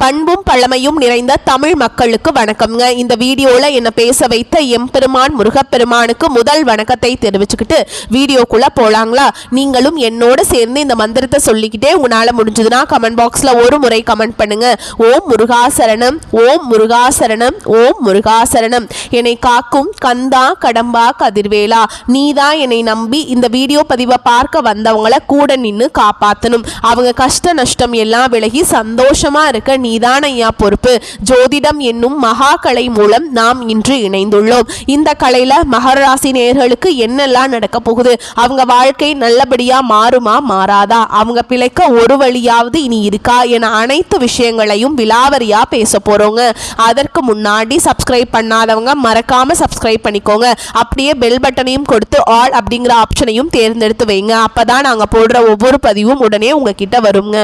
பண்பும் பழமையும் நிறைந்த தமிழ் மக்களுக்கு வணக்கம்ங்க. இந்த வீடியோல என்ன பேச வைத்த எம்பெருமான் முருகப்பெருமானுக்கு முதல் வணக்கத்தை தெரிவிச்சுக்கிட்டு வீடியோக்குள்ள போலாங்களா? நீங்களும் என்னோட சேர்ந்து இந்த மந்திரத்தை சொல்லிக்கிட்டே உங்களால முடிஞ்சதுன்னா கமெண்ட் பாக்ஸ்ல ஒரு முறை கமெண்ட் பண்ணுங்க. ஓம் முருகாசரணம், ஓம் முருகாசரணம், ஓம் முருகாசரணம். என்னை காக்கும் கந்தா கடம்பா கதிர்வேலா, நீதான் என்னை நம்பி இந்த வீடியோ பதிவை பார்க்க வந்தவங்களை கூட நின்று காப்பாற்றணும். அவங்க கஷ்ட நஷ்டம் எல்லாம் விலகி சந்தோஷமா இருக்க நீதான் ஐயா பொறுப்பு. ஜோதிடம் என்னும் மகா கலை மூலம் நாம் இன்று இணைந்துள்ளோம். இந்த கலையில மகர ராசி நேயர்களுக்கு என்னெல்லாம் நடக்க போகுது, அவங்க வாழ்க்கை நல்லபடியா மாறுமா மாறாதா, அவங்க பிழைக்க ஒரு வழியாவது இனி இருக்கா என அனைத்து விஷயங்களையும் விலாவரியா பேச போறோங்க. அதற்கு முன்னாடி சப்ஸ்கிரைப் பண்ணாதவங்க மறக்காம சப்ஸ்கிரைப் பண்ணிக்கோங்க. அப்படியே பெல் பட்டனையும் கொடுத்து ஆல் அப்படிங்கிற ஆப்ஷனையும் தேர்ந்தெடுத்து வைங்க. அப்பதான் நாங்க போடுற ஒவ்வொரு பதிவும் உடனே உங்ககிட்ட வருங்க.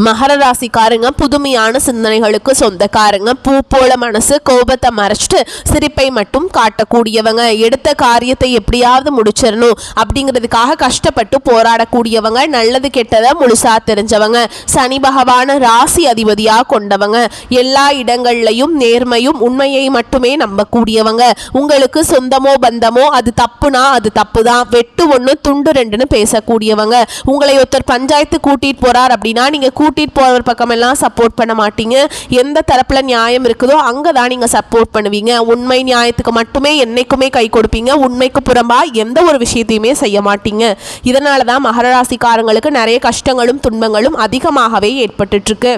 மகர ராசிக்காரங்க புதுமையான சிந்தனைகளுக்கு சொந்தக்காரங்க. பூ போல மனசு, கோபத்தை மறைச்சிட்டு சிரிப்பை மட்டும் காட்டக்கூடியவங்க. எடுத்த காரியத்தை எப்படியாவது முடிச்சிடணும் அப்படிங்கிறதுக்காக கஷ்டப்பட்டு போராடக்கூடியவங்க. நல்லது கெட்டதை முழுசா தெரிஞ்சவங்க. சனி பகவான ராசி அதிபதியா கொண்டவங்க. எல்லா இடங்கள்லையும் நேர்மையும் உண்மையை மட்டுமே நம்பக்கூடியவங்க. உங்களுக்கு சொந்தமோ பந்தமோ அது தப்புனா அது தப்பு தான், வெட்டு ஒன்று துண்டு ரெண்டுன்னு பேசக்கூடியவங்க. உங்களை ஒருத்தர் பஞ்சாயத்து கூட்டிட்டு போறார் அப்படின்னா நீங்க கூட்டிட்டு போறவர் பக்கம் எல்லாம் சப்போர்ட் பண்ண மாட்டீங்க. எந்த தரப்புல நியாயம் இருக்குதோ அங்கதான் நீங்க சப்போர்ட் பண்ணுவீங்க. உண்மை நியாயத்துக்கு மட்டுமே என்னைக்குமே கை கொடுப்பீங்க. உண்மைக்கு புறம்பா எந்த ஒரு விஷயத்தையுமே செய்ய மாட்டீங்க. இதனாலதான் மகர ராசிக்காரங்களுக்கு நிறைய கஷ்டங்களும் துன்பங்களும் அதிகமாகவே ஏற்பட்டு இருக்கு.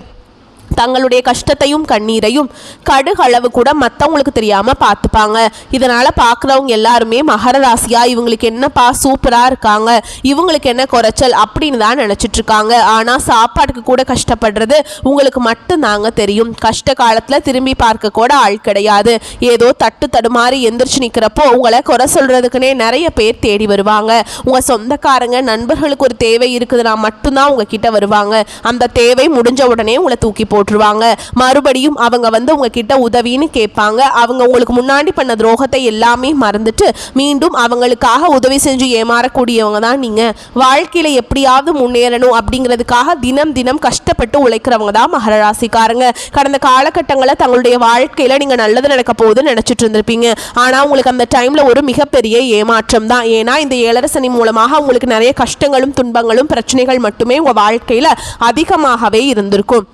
தங்களுடைய கஷ்டத்தையும் கண்ணீரையும் கடுகளவு கூட மற்றவங்களுக்கு தெரியாம பார்த்துப்பாங்க. இதனால பார்க்குறவங்க எல்லாருமே மகர ராசியா இவங்களுக்கு என்னப்பா சூப்பரா இருக்காங்க, இவங்களுக்கு என்ன குறைச்சல் அப்படின்னு தான் நினைச்சிட்டு இருக்காங்க. ஆனா சாப்பாட்டுக்கு கூட கஷ்டப்படுறது உங்களுக்கு மட்டும் தாங்க தெரியும். கஷ்ட காலத்துல திரும்பி பார்க்க கூட ஆள் கிடையாது. ஏதோ தட்டு தடுமாறி எந்திரிச்சு நிக்கிறப்போ உங்களை குறை சொல்றதுக்குன்னே நிறைய பேர் தேடி வருவாங்க. உங்க சொந்தக்காரங்க நண்பர்களுக்கு ஒரு தேவை இருக்குதுன்னா மட்டும்தான் உங்ககிட்ட வருவாங்க. அந்த தேவை முடிஞ்ச உடனே உங்களை தூக்கி போட்டுருவாங்க. மறுபடியும் அவங்க வந்து உங்ககிட்ட உதவின்னு கேட்பாங்க. அவங்க உங்களுக்கு முன்னாடி பண்ண துரோகத்தை எல்லாமே மறந்துட்டு மீண்டும் அவங்களுக்காக உதவி செஞ்சு ஏமாறக்கூடியவங்க தான் நீங்க. வாழ்க்கையில எப்படியாவது முன்னேறணும் அப்படிங்கிறதுக்காக தினம் தினம் கஷ்டப்பட்டு உழைக்கிறவங்க தான் மகர ராசிக்காரங்க. கடந்த காலகட்டங்களில் தங்களுடைய வாழ்க்கையில நீங்க நல்லது நடக்க போகுதுன்னு நினைச்சிட்டு இருந்திருப்பீங்க. ஆனா உங்களுக்கு அந்த டைம்ல ஒரு மிகப்பெரிய ஏமாற்றம் தான். ஏன்னா இந்த ஏழரை சனி மூலமாக உங்களுக்கு நிறைய கஷ்டங்களும் துன்பங்களும் பிரச்சனைகள் மட்டுமே உங்க வாழ்க்கையில அதிகமாகவே இருந்திருக்கும்.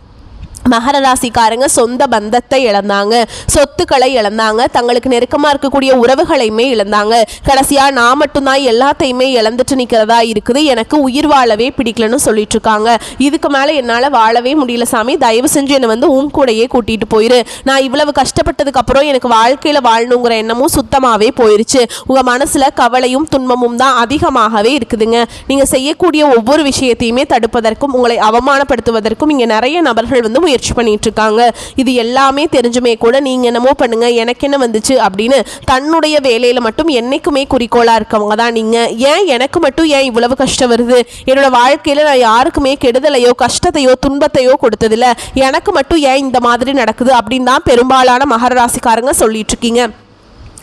மகர ராசிக்காரங்க சொந்த பந்தத்தை இழந்தாங்க, சொத்துக்களை இழந்தாங்க, தங்களுக்கு நெருக்கமாக இருக்கக்கூடிய உறவுகளையுமே இழந்தாங்க. கடைசியாக நான் மட்டும்தான் எல்லாத்தையுமே இழந்துட்டு நிற்கிறதா இருக்குது, எனக்கு உயிர் வாழவே பிடிக்கலன்னு சொல்லிட்டு இருக்காங்க. இதுக்கு மேலே என்னால் வாழவே முடியல சாமி, தயவு செஞ்சு என்னை வந்து உன் கூடையே கூட்டிகிட்டு போயிரு. நான் இவ்வளவு கஷ்டப்பட்டதுக்கு அப்புறம் எனக்கு வாழ்க்கையில் வாழணுங்கிற எண்ணமும் சுத்தமாகவே போயிருச்சு. உங்கள் மனசில் கவலையும் துன்பமும் தான் அதிகமாகவே இருக்குதுங்க. நீங்கள் செய்யக்கூடிய ஒவ்வொரு விஷயத்தையுமே தடுப்பதற்கும் உங்களை அவமானப்படுத்துவதற்கும் இங்கே நிறைய நபர்கள் வந்து முயற்சி பண்ணிட்டு இருக்காங்க. இது எல்லாமே தெரிஞ்சுமே கூட நீங்க என்னமோ பண்ணுங்க எனக்கு என்ன வந்துச்சு அப்படின்னு தன்னுடைய வேலையில மட்டும் என்னைக்குமே குறிக்கோளா இருக்கவங்க தான் நீங்க. ஏன் எனக்கு மட்டும் ஏன் இவ்வளவு கஷ்டம் வருது, என்னோட வாழ்க்கையில நான் யாருக்குமே கெடுதலையோ கஷ்டத்தையோ துன்பத்தையோ கொடுத்ததில்ல, எனக்கு மட்டும் ஏன் இந்த மாதிரி நடக்குது அப்படின்னு தான் பெரும்பாலான மகர ராசிக்காரங்க சொல்லிட்டு இருக்கீங்க.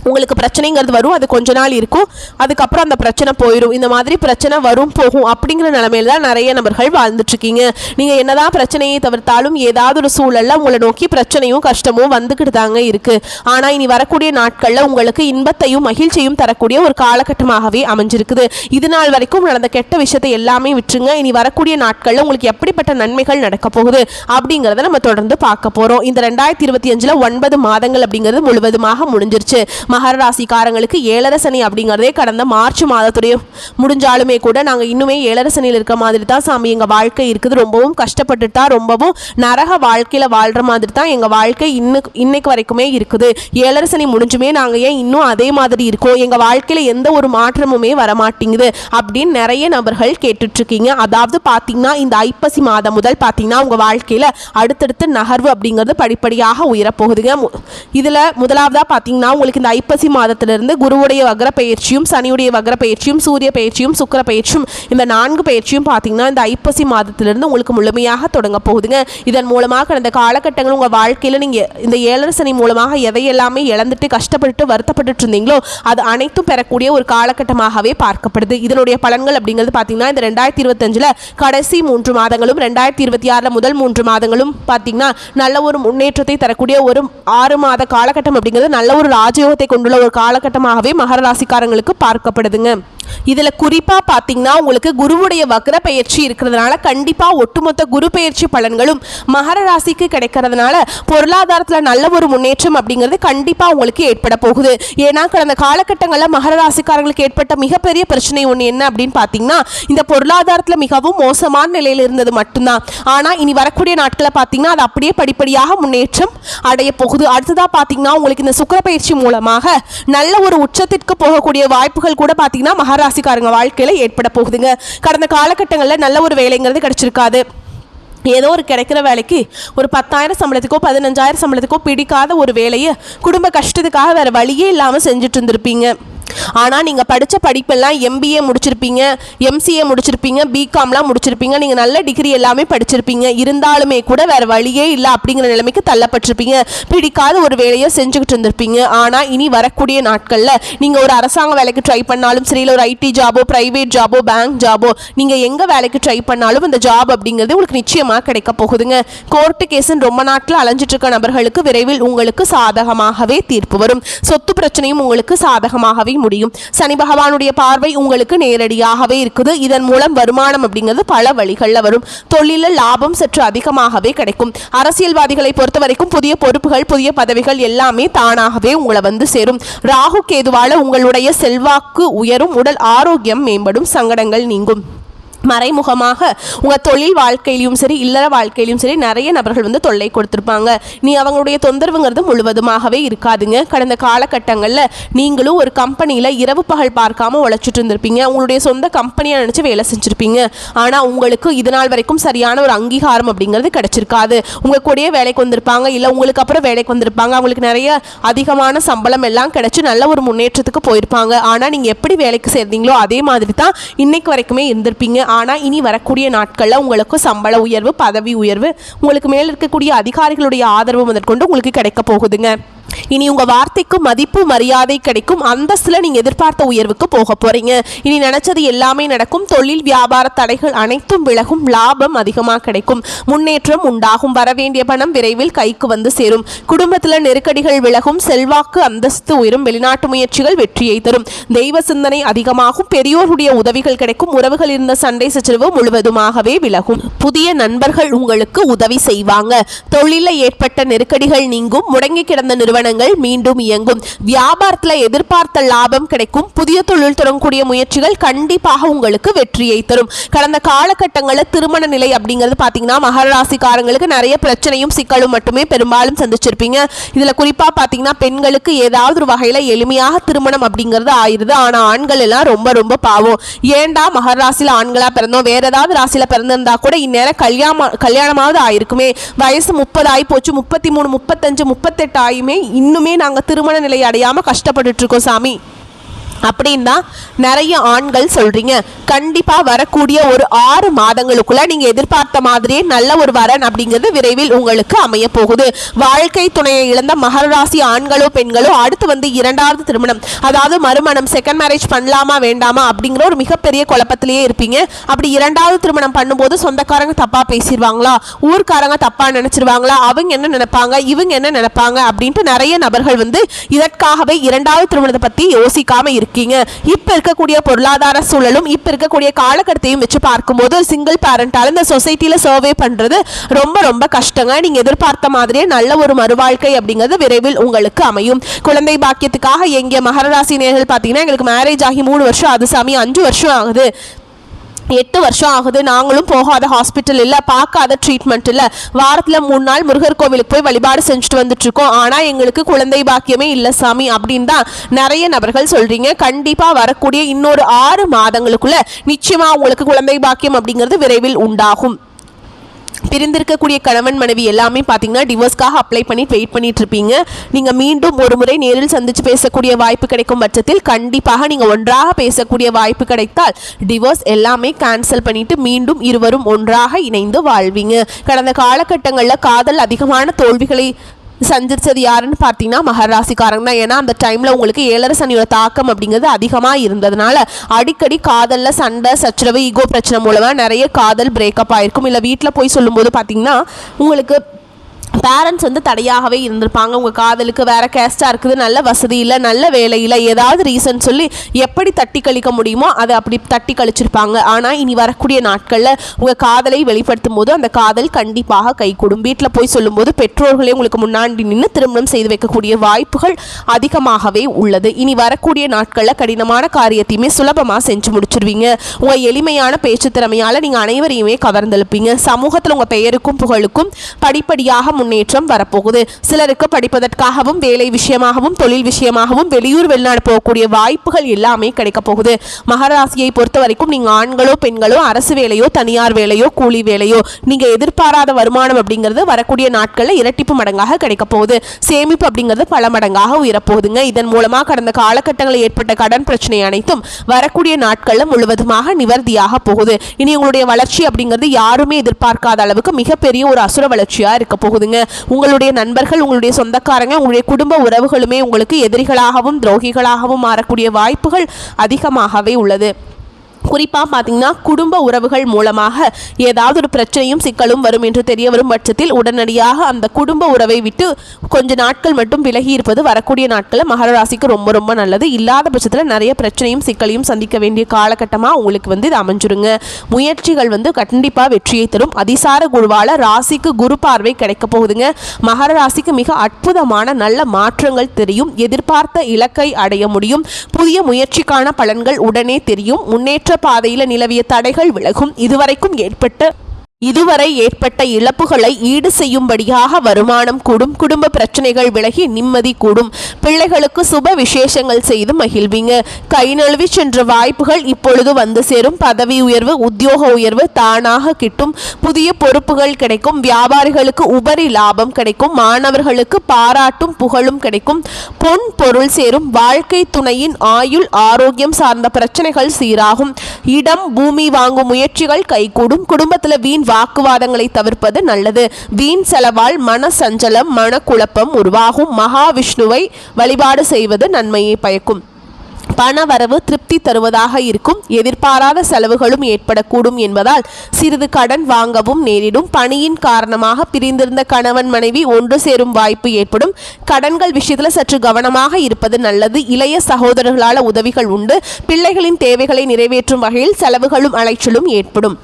உங்களுக்கு பிரச்சனைங்கிறது வரும், அது கொஞ்ச நாள் இருக்கும், அதுக்கப்புறம் அந்த பிரச்சனை போயிடும். இந்த மாதிரி பிரச்சனை வரும் போகும் அப்படிங்கிற நிலைமையில தான் நிறைய நபர்கள் வாழ்ந்துட்டு இருக்கீங்க. நீங்கள் என்னதான் பிரச்சனையை தவிர்த்தாலும் ஏதாவது ஒரு சூழல்ல உங்களை நோக்கி பிரச்சனையும் கஷ்டமும் வந்துக்கிட்டு தாங்க இருக்கு. ஆனால் இனி வரக்கூடிய நாட்களில் உங்களுக்கு இன்பத்தையும் மகிழ்ச்சியும் தரக்கூடிய ஒரு காலகட்டமாகவே அமைஞ்சிருக்குது. இது நாள் வரைக்கும் நடந்த கெட்ட விஷயத்தை எல்லாமே விட்டுருங்க. இனி வரக்கூடிய நாட்களில் உங்களுக்கு எப்படிப்பட்ட நன்மைகள் நடக்க போகுது அப்படிங்கிறத நம்ம தொடர்ந்து பார்க்க போகிறோம். இந்த 2025 9 மாதங்கள் அப்படிங்கிறது முழுவதுமாக முடிஞ்சிருச்சு. மகர ராசிக்காரங்களுக்கு ஏழரை சனி அப்படிங்கிறதே கடந்த மார்ச் மாதத்துடைய முடிஞ்சாலுமே கூட நாங்கள் இன்னுமே ஏழரை சனியில் இருக்க மாதிரி தான் சாமி எங்கள் வாழ்க்கை இருக்குது, ரொம்பவும் கஷ்டப்பட்டு தான் ரொம்பவும் நரக வாழ்க்கையில் வாழ்கிற மாதிரி தான் எங்கள் வாழ்க்கை இன்னைக்கு வரைக்குமே இருக்குது. ஏழரை சனி முடிஞ்சுமே நாங்கள் ஏன் இன்னும் அதே மாதிரி இருக்கோம், எங்கள் வாழ்க்கையில் எந்த ஒரு மாற்றமுமே வரமாட்டேங்குது அப்படின்னு நிறைய நபர்கள் கேட்டுட்ருக்கீங்க. அதாவது பார்த்தீங்கன்னா இந்த ஐப்பசி மாதம் முதல் பார்த்தீங்கன்னா உங்கள் வாழ்க்கையில் அடுத்தடுத்து நகர்வு அப்படிங்கிறது படிப்படியாக உயரப்போகுதுங்க. இதில் முதலாவதாக பார்த்தீங்கன்னா உங்களுக்கு இந்த ஐப்பசி மாதத்திலிருந்து குருவுடைய வக்ர பயிற்சியும் சனியுடைய வக்ர பயிற்சியும் சூரிய பயிற்சியும் சுக்கிர பயிற்சியும் இந்த 4 பயிற்சியும் பார்த்தீங்கன்னா இந்த ஐப்பசி மாதத்திலிருந்து உங்களுக்கு முழுமையாக தொடங்க போகுதுங்க. இதன் மூலமாக கடந்த காலகட்டங்கள் உங்கள் வாழ்க்கையில் நீங்கள் இந்த 7 சனி மூலமாக எதையெல்லாமே இழந்துட்டு கஷ்டப்பட்டு வருத்தப்பட்டு இருந்தீங்களோ அது அனைத்தும் பெறக்கூடிய ஒரு காலகட்டமாகவே பார்க்கப்படுது. இதனுடைய பலன்கள் அப்படிங்கிறது பார்த்தீங்கன்னா இந்த 2025 கடைசி 3 மாதங்களும் 2026 முதல் 3 மாதங்களும் பார்த்தீங்கன்னா நல்ல ஒரு முன்னேற்றத்தை தரக்கூடிய ஒரு 6 மாத காலகட்டம் அப்படிங்கிறது நல்ல ஒரு ராஜயோகத்தை கொண்டுள்ள ஒரு காலகட்டமாகவே மகர ராசிக்காரங்களுக்கு பார்க்கப்படுதுங்க. இதில் குறிப்பாக பார்த்தீங்கன்னா உங்களுக்கு குருவுடைய வக்ர பயிற்சி இருக்கிறதுனால கண்டிப்பாக ஒட்டுமொத்த குரு பயிற்சி பலன்களும் மகர ராசிக்கு கிடைக்கிறதுனால பொருளாதாரத்தில் நல்ல ஒரு முன்னேற்றம் அப்படிங்கிறது கண்டிப்பாக உங்களுக்கு ஏற்பட போகுது. ஏன்னா கடந்த காலகட்டங்களில் மகர ராசிக்காரங்களுக்கு ஏற்பட்ட மிகப்பெரிய பிரச்சனை ஒன்று என்ன அப்படின்னு பார்த்தீங்கன்னா இந்த பொருளாதாரத்தில் மிகவும் மோசமான நிலையில் இருந்தது மட்டும்தான். ஆனால் இனி வரக்கூடிய நாட்களில் பார்த்தீங்கன்னா அது அப்படியே படிப்படியாக முன்னேற்றம் அடைய போகுது. அடுத்ததாக பார்த்தீங்கன்னா உங்களுக்கு இந்த சுக்கிர பயிற்சி மூலமாக நல்ல ஒரு உச்சத்திற்கு போகக்கூடிய வாய்ப்புகள் கூட பார்த்தீங்கன்னா மகராசிக்காரங்க வாழ்க்கையில் ஏற்பட போகுதுங்க. கடந்த காலகட்டங்களில் நல்ல ஒரு வேலைங்கிறது கிடைச்சிருக்காது. ஏதோ ஒரு கிடைக்கிற வேலைக்கு ஒரு 10,000 சம்பளத்துக்கோ 15,000 சம்பளத்துக்கோ பிடிக்காத ஒரு வேலையை குடும்ப கஷ்டத்துக்காக வேறு வழியே இல்லாமல் செஞ்சுட்டு இருந்திருப்பீங்க. ஆனால் நீங்கள் படித்த படிப்பெல்லாம் MBA முடிச்சிருப்பீங்க, MCA முடிச்சிருப்பீங்க, BComலாம் முடிச்சிருப்பீங்க, நீங்கள் நல்ல டிகிரி எல்லாமே படிச்சிருப்பீங்க. இருந்தாலுமே கூட வேறு வழியே இல்லை அப்படிங்கிற நிலைமைக்கு தள்ளப்பட்டிருப்பீங்க. பிடிக்காத ஒரு வேலையை செஞ்சுக்கிட்டு இருந்திருப்பீங்க. ஆனால் இனி வரக்கூடிய நாட்களில் நீங்கள் ஒரு அரசாங்க வேலைக்கு ட்ரை பண்ணாலும் சரி, இல்லை ஒரு IT ஜாபோ, ப்ரைவேட் ஜாபோ, பேங்க் ஜாபோ, நீங்கள் எங்கே வேலைக்கு ட்ரை பண்ணாலும் இந்த ஜாப் அப்படிங்கிறது உங்களுக்கு நிச்சயமாக கிடைக்க போகுதுங்க. கோர்ட்டு கேஸுன்னு ரொம்ப நாட்கள் அலைஞ்சிட்டு இருக்க நபர்களுக்கு விரைவில் உங்களுக்கு சாதகமாகவே தீர்ப்பு வரும். சொத்து பிரச்சனையும் உங்களுக்கு சாதகமாகவே முடியும். சனி பகவானுடைய பார்வை உங்களுக்கு நேரடியாகவே இருக்குது. இதன் மூலம் வருமானம் அப்படிங்கிறது பல வழிகளில் வரும். தொழிலில் லாபம் சற்று அதிகமாகவே கிடைக்கும். அரசியல்வாதிகளை பொறுத்த வரைக்கும் புதிய பொறுப்புகள், புதிய பதவிகள் எல்லாமே தானாகவே உங்களை வந்து சேரும். ராகு கேதுவால உங்களுடைய செல்வாக்கு உயரும், உடல் ஆரோக்கியம் மேம்படும், சங்கடங்கள் நீங்கும். மறைமுகமாக உங்கள் தொழில் வாழ்க்கையிலும் சரி, இல்லற வாழ்க்கையிலும் சரி நிறைய நபர்கள் வந்து தொல்லை கொடுத்துருப்பாங்க. நீ அவங்களுடைய தொந்தரவுங்கிறது முழுவதுமாகவே இருக்காதுங்க. கடந்த காலகட்டங்களில் நீங்களும் ஒரு கம்பெனியில் இரவு பகல் பார்க்காம உழைச்சிட்டு இருந்திருப்பீங்க. உங்களுடைய சொந்த கம்பெனியை நினச்சி வேலை செஞ்சுருப்பீங்க. ஆனால் உங்களுக்கு இது நாள் வரைக்கும் சரியான ஒரு அங்கீகாரம் அப்படிங்கிறது கிடைச்சிருக்காது. உங்கள் கூடயே வேலைக்கு வந்திருப்பாங்க, இல்லை உங்களுக்கு அப்புறம் வேலைக்கு வந்திருப்பாங்க. அவங்களுக்கு நிறைய அதிகமான சம்பளம் எல்லாம் கிடைச்சி நல்ல ஒரு முன்னேற்றத்துக்கு போயிருப்பாங்க. ஆனால் நீங்கள் எப்படி வேலைக்கு சேர்ந்தீங்களோ அதே மாதிரி தான் இன்னைக்கு வரைக்குமே இருந்திருப்பீங்க. ஆனால் இனி வரக்கூடிய நாட்களில் உங்களுக்கு சம்பள உயர்வு, பதவி உயர்வு, உங்களுக்கு மேல் இருக்கக்கூடிய அதிகாரிகளுடைய ஆதரவு முதற்கொண்டு உங்களுக்கு கிடைக்க போகுதுங்க. இனி உங்கள் வார்த்தைக்கு மதிப்பு மரியாதை கிடைக்கும். அந்தஸ்தில் நீங்கள் எதிர்பார்த்த உயர்வுக்கு போக போகிறீங்க. இனி நினச்சது எல்லாமே நடக்கும். தொழில் வியாபார தடைகள் அனைத்தும் விலகும். லாபம் அதிகமாக கிடைக்கும். முன்னேற்றம் உண்டாகும். வரவேண்டிய பணம் விரைவில் கைக்கு வந்து சேரும். குடும்பத்தில் நெருக்கடிகள் விலகும். செல்வாக்கு அந்தஸ்து உயரும். வெளிநாட்டு முயற்சிகள் வெற்றியை தரும். தெய்வ சிந்தனை அதிகமாகும். பெரியோருடைய உதவிகள் கிடைக்கும். உறவுகள் இருந்த சண்டை சச்சரவு முழுவதுமாகவே விலகும். புதிய நண்பர்கள் உங்களுக்கு உதவி செய்வாங்க. தொழிலில் ஏற்பட்ட நெருக்கடிகள் நீங்கும். முடங்கி கிடந்த நிறுவனங்கள் மீண்டும் இயங்கும். வியாபாரத்தில் எதிர்பார்த்த லாபம் கிடைக்கும். புதிய தொழில் தொடங்கக்கூடிய முயற்சிகள் கண்டிப்பாக உங்களுக்கு வெற்றியை தரும். கடந்த காலகட்டங்களில் திருமண நிலை அப்படிங்கிறது பார்த்தீங்கன்னா மகர ராசிக்காரங்களுக்கு நிறைய பிரச்சனையும் சிக்கலும் மட்டுமே பெரும்பாலும் சந்திச்சிருப்பீங்க. இதில் குறிப்பாக பார்த்தீங்கன்னா பெண்களுக்கு ஏதாவது ஒரு வகையில் எளிமையாக திருமணம் அப்படிங்கிறது ஆயிருது. ஆனால் ஆண்கள் எல்லாம் ரொம்ப ரொம்ப பாவம். ஏண்டா மகர ராசியில் ஆண்களாக பிறந்தோம், வேற ஏதாவது ராசியில் பிறந்திருந்தா கூட இந்நேரம் கல்யாணமாவது ஆயிருக்குமே. வயசு 30 ஆகி போச்சு, 33, 35, 38 ஆயுமே இன்னுமே நாங்கள் திருமண நிலை அடையாமல் கஷ்டப்பட்டுட்டு இருக்கோம் சாமி அப்படின்னு தான் நிறைய ஆண்கள் சொல்றீங்க. கண்டிப்பா வரக்கூடிய ஒரு 6 மாதங்களுக்குள்ள நீங்க எதிர்பார்த்த மாதிரியே நல்ல ஒரு வரன் அப்படிங்கிறது விரைவில் உங்களுக்கு அமைய போகுது. வாழ்க்கை துணையை இழந்த மகர ராசி ஆண்களோ பெண்களோ அடுத்து வந்து 2வது திருமணம், அதாவது மறுமணம், செகண்ட் மேரேஜ் பண்ணலாமா வேண்டாமா அப்படிங்கிற ஒரு மிகப்பெரிய குழப்பத்திலேயே இருப்பீங்க. அப்படி 2வது திருமணம் பண்ணும்போது சொந்தக்காரங்க தப்பா பேசிடுவாங்களா, ஊர்க்காரங்க தப்பா நினைச்சிருவாங்களா, அவங்க என்ன நினைப்பாங்க, இவங்க என்ன நினைப்பாங்க அப்படின்ட்டு நிறைய நபர்கள் வந்து இதற்காகவே 2வது திருமணத்தை பத்தி யோசிக்காம இருக்கு. இப்ப இருக்கக்கூடிய பொருளாதார சூழலும் இப்ப இருக்கக்கூடிய காலகட்டத்தையும் வச்சு பார்க்கும்போது சிங்கிள் பேரண்டால இந்த சொசைட்டில சர்வே பண்றது ரொம்ப ரொம்ப கஷ்டங்க. நீங்க எதிர்பார்த்த மாதிரியே நல்ல ஒரு மறுவாழ்க்கை அப்படிங்கிறது விரைவில் உங்களுக்கு அமையும். குழந்தை பாக்கியத்துக்காக எங்க மகர ராசி நேயர்கள் பார்த்தீங்கன்னா எங்களுக்கு மேரேஜ் ஆகி 3 வருஷம் ஆகுது சாமி, 5 வருஷம் ஆகுது, 8 வருஷம் ஆகுது, நாங்களும் போகாத ஹாஸ்பிட்டல் இல்லை, பார்க்காத ட்ரீட்மெண்ட் இல்லை, வாரத்தில் 3 நாள் முருகர் கோவிலுக்கு போய் வழிபாடு செஞ்சுட்டு வந்துட்டு இருக்கோம், ஆனால் எங்களுக்கு குழந்தை பாக்கியமே இல்லை சாமி அப்படின்னு தான் நிறைய நபர்கள் சொல்றீங்க. கண்டிப்பாக வரக்கூடிய இன்னொரு 6 மாதங்களுக்குள்ள நிச்சயமா உங்களுக்கு குழந்தை பாக்கியம் அப்படிங்கிறது விரைவில் உண்டாகும். பிரிந்திருக்கக்கூடிய கணவன் மனைவி எல்லாமே பார்த்தீங்கன்னா டிவோர்ஸ்க்காக அப்ளை பண்ணி வெயிட் பண்ணிட்டு இருப்பீங்க. நீங்கள் மீண்டும் ஒரு முறை நேரில் சந்தித்து பேசக்கூடிய வாய்ப்பு கிடைக்கும் பட்சத்தில் கண்டிப்பாக நீங்கள் ஒன்றாக பேசக்கூடிய வாய்ப்பு கிடைத்தால் டிவோர்ஸ் எல்லாமே கேன்சல் பண்ணிட்டு மீண்டும் இருவரும் ஒன்றாக இணைந்து வாழ்வீங்க. கடந்த காலகட்டங்களில் காதல் அதிகமான தோல்விகளை சந்திச்சது யாருன்னு பார்த்தீங்கன்னா மகராசிக்காரங்க தான். ஏன்னா அந்த டைமில் உங்களுக்கு 7.5 சனியோட தாக்கம் அப்படிங்கிறது அதிகமாக இருந்ததுனால அடிக்கடி காதலில் சண்டை சச்சரவு ஈகோ பிரச்சனை மூலமாக நிறைய காதல் பிரேக்கப் ஆகிருக்கும். இல்லை வீட்டில் போய் சொல்லும்போது பார்த்தீங்கன்னா உங்களுக்கு பேரண்ட்ஸ் வந்து தடையாகவே இருந்திருப்பாங்க. உங்கள் காதலுக்கு வேறு கேஸ்டாக இருக்குது, நல்ல வசதி இல்லை, நல்ல வேலையில் ஏதாவது ரீசன் சொல்லி எப்படி தட்டி கழிக்க முடியுமோ அதை அப்படி தட்டி கழிச்சிருப்பாங்க. ஆனால் இனி வரக்கூடிய நாட்களில் உங்கள் காதலை வெளிப்படுத்தும் போது அந்த காதல் கண்டிப்பாக கைகூடும். வீட்டில் போய் சொல்லும்போது பெற்றோர்களே உங்களுக்கு முன்னாடி நின்று திருமணம் செய்து வைக்கக்கூடிய வாய்ப்புகள் அதிகமாகவே உள்ளது. இனி வரக்கூடிய நாட்களில் கடினமான காரியத்தையுமே சுலபமாக செஞ்சு முடிச்சிருவீங்க. உங்கள் எளிமையான பேச்சு திறமையால் நீங்கள் அனைவரையுமே கவர்ந்தெழுப்பீங்க. சமூகத்தில் உங்கள் பெயருக்கும் புகழுக்கும் படிப்படியாக முன்னேற்றம் வரப்போகுது. சிலருக்கு படிப்பதற்காகவும் வேலை விஷயமாகவும் தொழில் விஷயமாகவும் வெளியூர் வெளிநாடு போகக்கூடிய வாய்ப்புகள் எல்லாமே கிடைக்க போகுது. மகராசியை பொறுத்த வரைக்கும் நீங்க ஆண்களோ பெண்களோ அரசு வேலையோ தனியார் வேலையோ கூலி வேலையோ நீங்க எதிர்பாராத வருமானம் அப்படிங்கிறது வரக்கூடிய நாட்களில் இரட்டிப்பு மடங்காக கிடைக்க போகுது. சேமிப்பு அப்படிங்கிறது பல மடங்காக உயரப்போகுதுங்க. இதன் மூலமாக கடந்த காலகட்டங்களில் ஏற்பட்ட கடன் பிரச்சனை அனைத்தும் வரக்கூடிய நாட்களில் முழுவதுமாக நிவர்த்தியாக போகுது. இனி உங்களுடைய வளர்ச்சி அப்படிங்கிறது யாருமே எதிர்பார்க்காத அளவுக்கு மிகப்பெரிய ஒரு அசுர வளர்ச்சியா இருக்க போகுதுங்க. உங்களுடைய நண்பர்கள் உங்களுடைய சொந்தக்காரங்க உங்களுடைய குடும்ப உறவுகளுமே உங்களுக்கு எதிரிகளாகவும் துரோகிகளாகவும் மாறக்கூடிய வாய்ப்புகள் அதிகமாகவே உள்ளது. குறிப்பாக பார்த்தீங்கன்னா குடும்ப உறவுகள் மூலமாக ஏதாவது ஒரு பிரச்சனையும் சிக்கலும் வரும் என்று தெரிய வரும் பட்சத்தில் உடனடியாக அந்த குடும்ப உறவை விட்டு கொஞ்ச நாட்கள் மட்டும் விலகி இருப்பது வரக்கூடிய நாட்களில் மகர ராசிக்கு ரொம்ப ரொம்ப நல்லது. இல்லாத பட்சத்தில் நிறைய பிரச்சனையும் சிக்கலையும் சந்திக்க வேண்டிய காலகட்டமாக உங்களுக்கு இது அமைஞ்சிருங்க. முயற்சிகள் கண்டிப்பாக வெற்றியை தரும். அதிசார குருவால் ராசிக்கு குரு பார்வை கிடைக்க போகுதுங்க. மகர ராசிக்கு மிக அற்புதமான நல்ல மாற்றங்கள் தெரியும். எதிர்பார்த்த இலக்கை அடைய முடியும். புதிய முயற்சிக்கான பலன்கள் உடனே தெரியும். முன்னேற்ற பாதையில் நிலவிய தடைகள் விலகும். இதுவரை ஏற்பட்ட இழப்புகளை ஈடு செய்யும்படியாக வருமானம் கூடும். குடும்ப பிரச்சனைகள் விலகி நிம்மதி கூடும். பிள்ளைகளுக்கு சுப விசேஷங்கள் செய்து மகிழ்வீங்க. கை நழுவி சென்ற வாய்ப்புகள் இப்பொழுது வந்து சேரும். பதவி உயர்வு உத்தியோக உயர்வு தானாக கிட்டும். புதிய பொறுப்புகள் கிடைக்கும். வியாபாரிகளுக்கு உபரி லாபம் கிடைக்கும். மாணவர்களுக்கு பாராட்டும் புகழும் கிடைக்கும். பொன் பொருள் சேரும். வாழ்க்கை துணையின் ஆயுள் ஆரோக்கியம் சார்ந்த பிரச்சனைகள் சீராகும். இடம் பூமி வாங்கும் முயற்சிகள் கைகூடும். குடும்பத்தில் வீண் வாக்குவாதங்களை தவிர்ப்பது நல்லது. வீண் செலவால் மன சஞ்சலம் மனக்குழப்பம் உருவாகும். மகாவிஷ்ணுவை வழிபாடு செய்வது நன்மையை பயக்கும். பண வரவு திருப்தி தருவதாக இருக்கும். எதிர்பாராத செலவுகளும் ஏற்படக்கூடும் என்பதால் சிறிது கடன் வாங்கவும் நேரிடும். பணியின் காரணமாக பிரிந்திருந்த கணவன் மனைவி ஒன்று சேரும் வாய்ப்பு ஏற்படும். கடன்கள் விஷயத்தில் சற்று கவனமாக இருப்பது நல்லது. இளைய சகோதரர்களால் உதவிகள் உண்டு. பிள்ளைகளின் தேவைகளை நிறைவேற்றும் வகையில் செலவுகளும் அலைச்சலும் ஏற்படும்.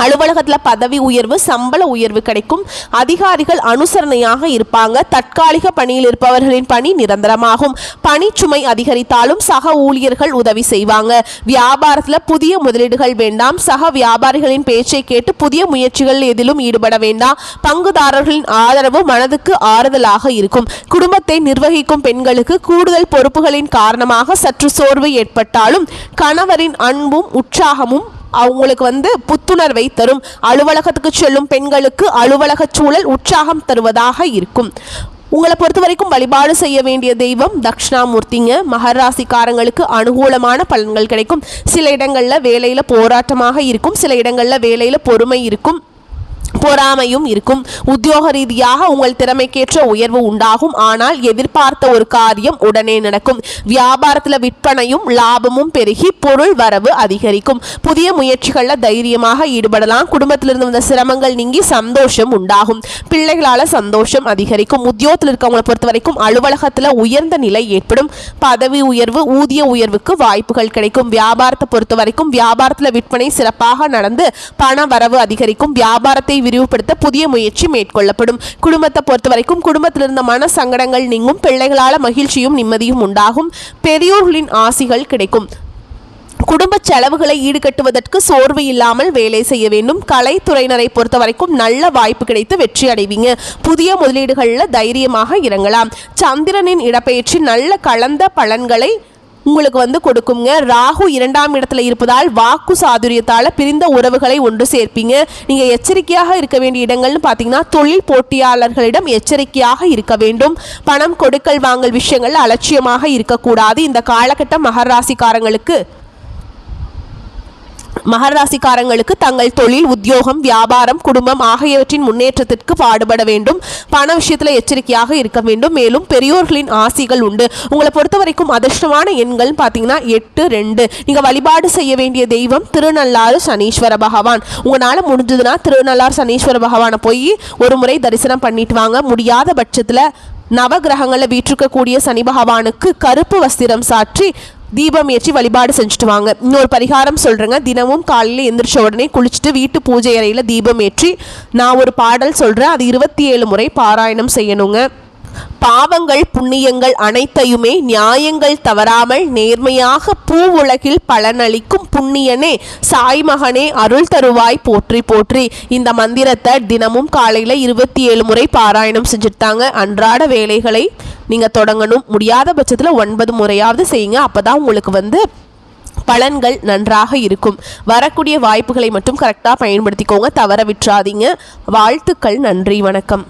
அலுவலகத்தில் பதவி உயர்வு சம்பள உயர்வு கிடைக்கும். அதிகாரிகள் அனுசரணையாக இருப்பாங்க. தற்காலிக பணியில் இருப்பவர்களின் பணி நிரந்தரமாகும். பணிச்சுமை அதிகரித்தாலும் சக ஊழியர்கள் உதவி செய்வாங்க. வியாபாரத்தில் புதிய முதலீடுகள் வேண்டாம். சக வியாபாரிகளின் பேச்சை கேட்டு புதிய முயற்சிகள் எதிலும் ஈடுபட வேண்டாம். பங்குதாரர்களின் ஆதரவு மனதுக்கு ஆறுதலாக இருக்கும். குடும்பத்தை நிர்வகிக்கும் பெண்களுக்கு கூடுதல் பொறுப்புகளின் காரணமாக சற்று சோர்வு ஏற்பட்டாலும் கணவரின் அன்பும் உற்சாகமும் அவங்களுக்கு புத்துணர்வை தரும். அலுவலகத்துக்கு செல்லும் பெண்களுக்கு அலுவலக சூழல் உற்சாகம் தருவதாக இருக்கும். உங்களை பொறுத்த வரைக்கும் வழிபாடு செய்ய வேண்டிய தெய்வம் தட்சிணாமூர்த்திங்க. மகர ராசிக்காரங்களுக்கு அனுகூலமான பலன்கள் கிடைக்கும். சில இடங்களில் வேலையில் போராட்டமாக இருக்கும். சில இடங்களில் வேலையில் பொறுமை இருக்கும், பொறாமையும் இருக்கும். உத்தியோக ரீதியாக உங்கள் திறமைக்கேற்ற உயர்வு உண்டாகும். ஆனால் எதிர்பார்த்த ஒரு காரியம் உடனே நடக்கும். வியாபாரத்தில் விற்பனையும் லாபமும் பெருகி பொருள் வரவு அதிகரிக்கும். புதிய முயற்சிகளில் தைரியமாக ஈடுபடலாம். குடும்பத்திலிருந்து வந்த சிரமங்கள் நீங்கி சந்தோஷம் உண்டாகும். பிள்ளைகளால் சந்தோஷம் அதிகரிக்கும். உத்தியோகத்தில் இருக்கவங்களை பொறுத்த வரைக்கும் அலுவலகத்தில் உயர்ந்த நிலை ஏற்படும். பதவி உயர்வு ஊதிய உயர்வுக்கு வாய்ப்புகள் கிடைக்கும். வியாபாரத்தை பொறுத்த வரைக்கும் வியாபாரத்தில் விற்பனை சிறப்பாக நடந்து பண வரவு அதிகரிக்கும். வியாபாரத்தை விரிவுபடுத்த புதிய முயற்சி மேற்கொள்ளப்படும். குடும்பத்தை பொறுத்த வரைக்கும் குடும்பத்தில் இருந்த மன சங்கடங்கள் நீங்கும். பிள்ளைகளால் மகிழ்ச்சியும் நிம்மதியும் உண்டாகும். பெரியோர்களின் ஆசிகள் கிடைக்கும். குடும்ப செலவுகளை ஈடுகட்டுவதற்கு சோர்வு இல்லாமல் வேலை செய்ய வேண்டும். கலைத்துறையினரை பொறுத்த வரைக்கும் நல்ல வாய்ப்பு கிடைத்து வெற்றி அடைவீங்க. புதிய முதலீடுகளில் தைரியமாக இறங்கலாம். சந்திரனின் இடப்பெயர்ச்சி நல்ல கலந்த பலன்களை உங்களுக்கு வந்து கொடுக்குங்க. ராகு 2ஆம் இடத்துல இருப்பதால் வாக்கு சாதுரியத்தால் பிரிந்த உறவுகளை ஒன்று சேர்ப்பீங்க. நீங்கள் எச்சரிக்கையாக இருக்க வேண்டிய இடங்கள்னு பார்த்தீங்கன்னா தொழில் போட்டியாளர்களிடம் எச்சரிக்கையாக இருக்க வேண்டும். பணம் கொடுக்கல் வாங்கல் விஷயங்கள் அலட்சியமாக இருக்கக்கூடாது. இந்த காலகட்டம் மகராசிக்காரங்களுக்கு தங்கள் தொழில், உத்தியோகம், வியாபாரம், குடும்பம் ஆகியவற்றின் முன்னேற்றத்திற்கு பாடுபட வேண்டும். பண விஷயத்தில் எச்சரிக்கையாக இருக்க வேண்டும். மேலும் பெரியோர்களின் ஆசிகள் உண்டு. உங்களை பொறுத்த வரைக்கும் அதிர்ஷ்டமான எண்கள் பார்த்தீங்கன்னா 8, 2. நீங்கள் வழிபாடு செய்ய வேண்டிய தெய்வம் திருநள்ளாறு சனீஸ்வர பகவான். உங்களால் முடிஞ்சதுன்னா திருநள்ளாறு சனீஸ்வர பகவானை போய் ஒரு முறை தரிசனம் பண்ணிட்டு வாங்க. முடியாத பட்சத்தில் நவகிரகங்களில் வீற்றிருக்கக்கூடிய சனி பகவானுக்கு கருப்பு வஸ்திரம் சாற்றி தீபம் ஏற்றி வழிபாடு செஞ்சுட்டு வாங்க. இன்னொரு பரிகாரம் சொல்கிறேங்க. தினமும் காலையில் எந்திரிச்ச உடனே குளிச்சுட்டு வீட்டு பூஜை அறையில் தீபம் ஏற்றி நான் ஒரு பாடல் சொல்கிறேன், அது 27 முறை பாராயணம் செய்யணுங்க. பாவங்கள் புண்ணியங்கள் அனைத்தையுமே நியாயங்கள் தவறாமல் நேர்மையாக பூவுலகில் பலனளிக்கும் புண்ணியனே சாய்மகனே அருள் தருவாய் போற்றி போற்றி. இந்த மந்திரத்தை தினமும் காலையில் 27 முறை பாராயணம் செஞ்சுட்டாங்க. அன்றாட வேலைகளை நீங்கள் தொடங்கணும். முடியாத பட்சத்தில் 9 முறையாவது செய்யுங்க. அப்போ தான் உங்களுக்கு வந்து பலன்கள் நன்றாக இருக்கும். வரக்கூடிய வாய்ப்புகளை மட்டும் கரெக்டாக பயன்படுத்திக்கோங்க, தவற விட்டுறாதீங்க. வாழ்த்துக்கள். நன்றி, வணக்கம்.